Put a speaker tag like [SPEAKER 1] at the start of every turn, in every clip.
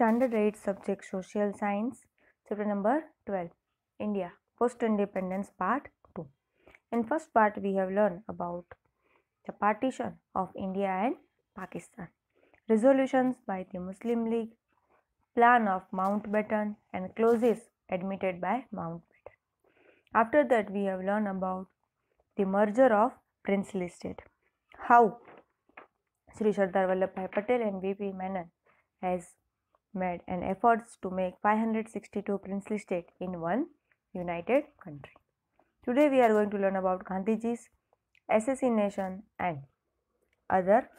[SPEAKER 1] Standard 8 subject Social Science, chapter number 12, India, Post-Independence Part 2. In first part, we have learned about the partition of India and Pakistan, resolutions by the Muslim League, plan of Mountbatten, and clauses admitted by Mountbatten. After that, we have learned about the merger of princely state, how Sri Sardar Vallabhbhai Patel and V.P. Menon has made an efforts to make 562 princely state in one united country. Today we are going to learn about Gandhiji's assassination and other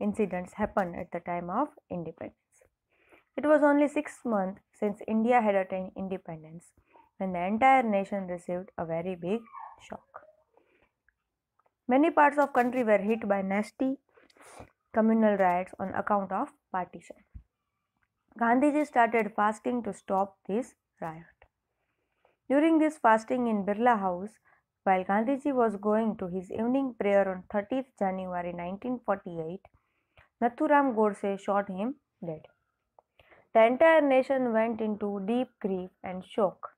[SPEAKER 1] incidents happened at the time of independence. It was only 6 months since India had attained independence when the entire nation received a very big shock. Many parts of country were hit by nasty communal riots on account of partition. Gandhiji started fasting to stop this riot. During this fasting in Birla House, while Gandhiji was going to his evening prayer on 30th January 1948, Nathuram Godse shot him dead. The entire nation went into deep grief and shock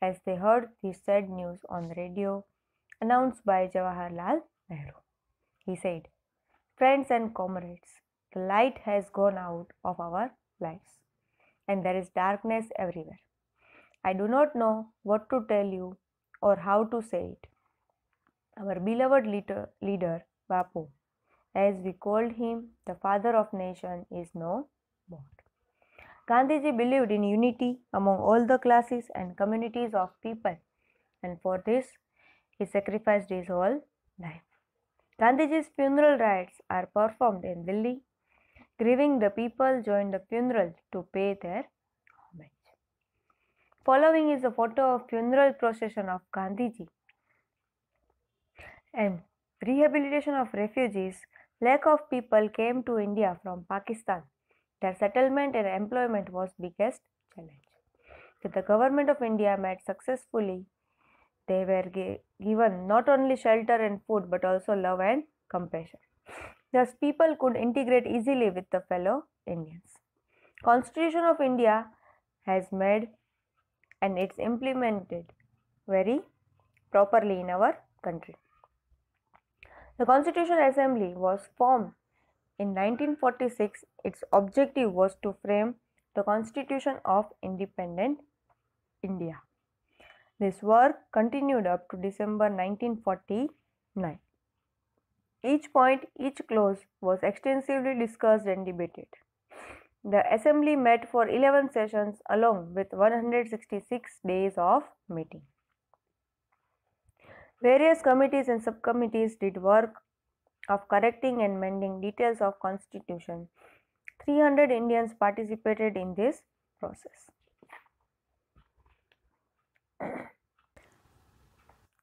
[SPEAKER 1] as they heard this sad news on the radio announced by Jawaharlal Nehru. He said, "Friends and comrades, the light has gone out of our lives and there is darkness everywhere. I do not know what to tell you or how to say it. Our beloved leader Bapu, as we called him, the father of nation, is no more." Gandhiji believed in unity among all the classes and communities of people, and for this he sacrificed his whole life. Gandhiji's funeral rites are performed in Delhi. Grieving the people joined the funeral to pay their homage. Following is a photo of funeral procession of Gandhiji. And rehabilitation of refugees. Lack of people came to India from Pakistan. Their settlement and employment was biggest challenge that the government of India met successfully. They were given not only shelter and food but also love and compassion. Thus people could integrate easily with the fellow Indians. Constitution of India has made and it's implemented very properly in our country. The Constitutional Assembly was formed in 1946. Its objective was to frame the Constitution of Independent India. This work continued up to December 1949. Each point, each clause was extensively discussed and debated. The Assembly met for 11 sessions along with 166 days of meeting. Various committees and subcommittees did work of correcting and mending details of Constitution. 300 Indians participated in this process.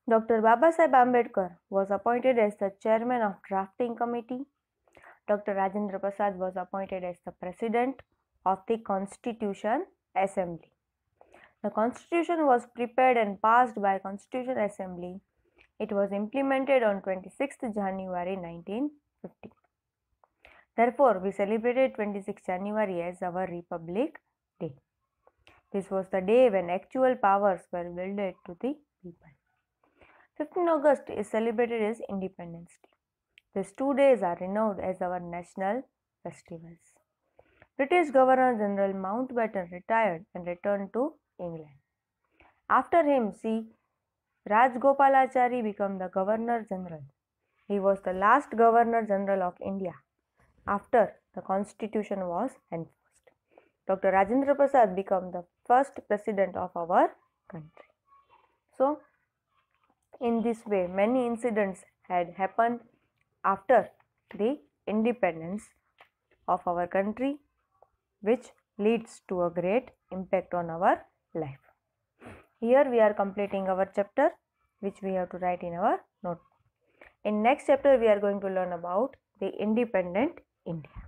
[SPEAKER 1] Dr. Babasaheb Ambedkar was appointed as the chairman of drafting committee. Dr. Rajendra Prasad was appointed as the president of the Constitution Assembly. The Constitution was prepared and passed by Constitution Assembly. It was implemented on 26th January 1950. Therefore, we celebrated 26th January as our Republic Day. This was the day when actual powers were wielded to the people. 15 August is celebrated as Independence Day. These 2 days are renowned as our national festivals. British Governor General Mountbatten retired and returned to England. After him, C. Rajgopalachari became the Governor General. He was the last Governor General of India after the Constitution was enforced. Dr. Rajendra Prasad became the first President of our country. So, in this way, many incidents had happened after the independence of our country, which leads to a great impact on our life. Here we are completing our chapter, which we have to write in our notebook. In next chapter, we are going to learn about the independent India.